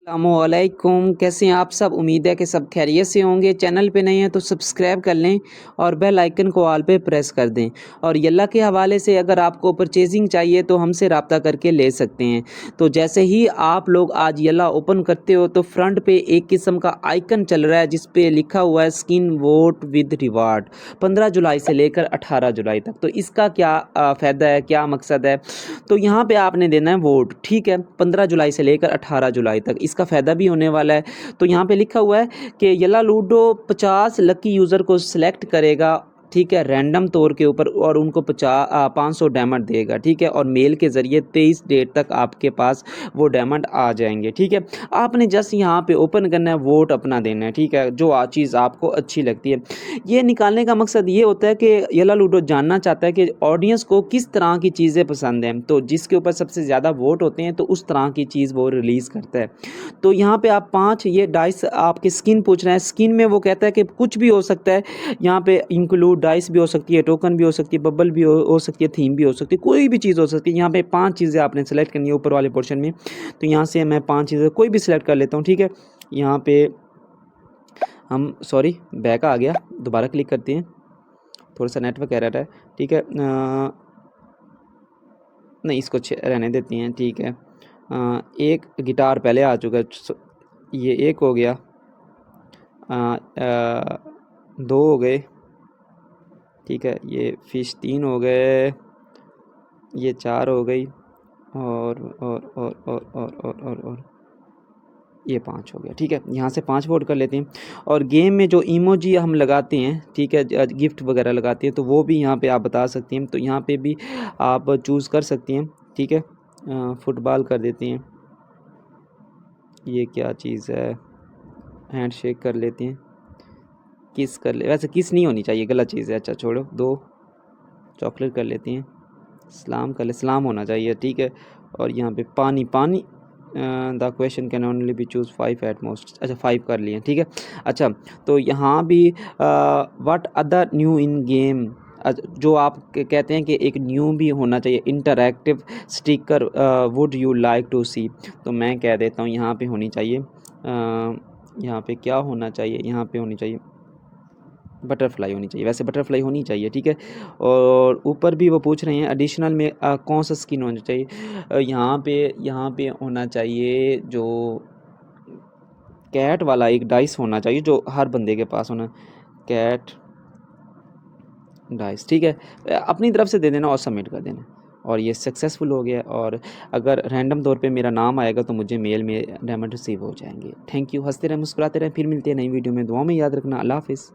अस्सलामुअलैकुम, कैसे हैं आप सब। उम्मीद है कि सब खैरियत से होंगे। चैनल पे नए हैं तो सब्सक्राइब कर लें और बेल आइकन को ऑल पे प्रेस कर दें। और यल्ला के हवाले से अगर आपको परचेजिंग चाहिए तो हमसे रब्ता करके ले सकते हैं। तो जैसे ही आप लोग आज यल्ला ओपन करते हो तो फ्रंट पे एक किस्म का आइकन चल रहा है जिस पे लिखा हुआ है स्किन वोट विद रिवार्ड 15 जुलाई से लेकर 18 जुलाई तक। तो इसका क्या फ़ायदा है, क्या मकसद है। तो यहाँ पे आपने देना है वोट, ठीक है, 15 जुलाई से लेकर 18 जुलाई तक इसका फ़ायदा भी होने वाला है। तो यहाँ पे लिखा हुआ है कि यल्ला लूडो 50 लकी यूज़र को सिलेक्ट करेगा, ठीक है, रैंडम तौर के ऊपर, और उनको 500 डायमंड देगा, ठीक है, और मेल के ज़रिए 23 डेट तक आपके पास वो डायमंड आ जाएंगे, ठीक है। आपने जस्ट यहाँ पे ओपन करना है, वोट अपना देना है, ठीक है, जो चीज़ आपको अच्छी लगती है। ये निकालने का मकसद ये होता है कि यल्ला लूडो जानना चाहता है कि ऑडियंस को किस तरह की चीज़ें पसंद हैं। तो जिसके ऊपर सबसे ज़्यादा वोट होते हैं तो उस तरह की चीज़ वो रिलीज़ करता है। तो यहाँ पे आप 5 ये डाइस आपकी स्किन पूछ रहे हैं। स्किन में वो कहता है कि कुछ भी हो सकता है, यहाँ पे इंक्लूड डाइस भी हो सकती है, टोकन भी हो सकती है, बबल भी हो सकती है, थीम भी हो सकती है, कोई भी चीज़ हो सकती है। यहाँ पे 5 चीज़ें आपने सेलेक्ट करनी है ऊपर वाले पोर्शन में। तो यहाँ से मैं 5 चीज़ें कोई भी सिलेक्ट कर लेता हूँ, ठीक है। यहाँ पे हम बैक आ गया, दोबारा क्लिक करते हैं, थोड़ा सा नेटवर्क एरर है, ठीक है। नहीं, इसको रहने देते हैं, ठीक है। एक गिटार पहले आ चुका है, ये एक हो गया, 2 हो गए, ठीक है, ये फिश 3 हो गए, ये 4 हो गई, और ये 5 हो गया, ठीक है। यहाँ से 5 वोट कर लेते हैं। और गेम में जो इमोजी हम लगाते हैं, ठीक है, गिफ्ट वगैरह लगाते हैं, तो वो भी यहाँ पे आप बता सकते हैं। तो यहाँ पे भी आप चूज़ कर सकती हैं, ठीक है। फुटबॉल कर देते हैं, ये क्या चीज़ है, हैंड शेक कर लेते हैं, किस कर ले, वैसे किस नहीं होनी चाहिए, गलत चीज़ है, अच्छा छोड़ो। 2 चॉकलेट कर लेती हैं, सलाम कर ले, सलाम होना चाहिए, ठीक है। और यहाँ पे पानी the question can only be choose 5 at most, अच्छा 5 कर लिए, ठीक है। अच्छा, तो यहाँ भी what other new in game, जो आप कहते हैं कि एक न्यू भी होना चाहिए, interactive sticker would you like to see. तो मैं कह देता हूँ यहाँ पे होनी चाहिए, यहाँ पे क्या होना चाहिए, यहाँ पे होनी चाहिए बटरफ्लाई होनी चाहिए, वैसे बटरफ्लाई होनी चाहिए, ठीक है। और ऊपर भी वो पूछ रहे हैं एडिशनल में कौन सा स्किन होना चाहिए। यहाँ पे होना चाहिए जो कैट वाला एक डाइस होना चाहिए, जो हर बंदे के पास होना, कैट डाइस, ठीक है। अपनी तरफ से दे देना और सबमिट कर देना, और ये सक्सेसफुल हो गया। और अगर रैंडम तौर पे मेरा नाम आएगा तो मुझे मेल में डायमंड रिसीव हो जाएंगे। थैंक यू, हंसते रहें, मुस्कुराते रहें, फिर मिलते हैं नई वीडियो में। दुआ में याद रखना। अल्लाह हाफिज़।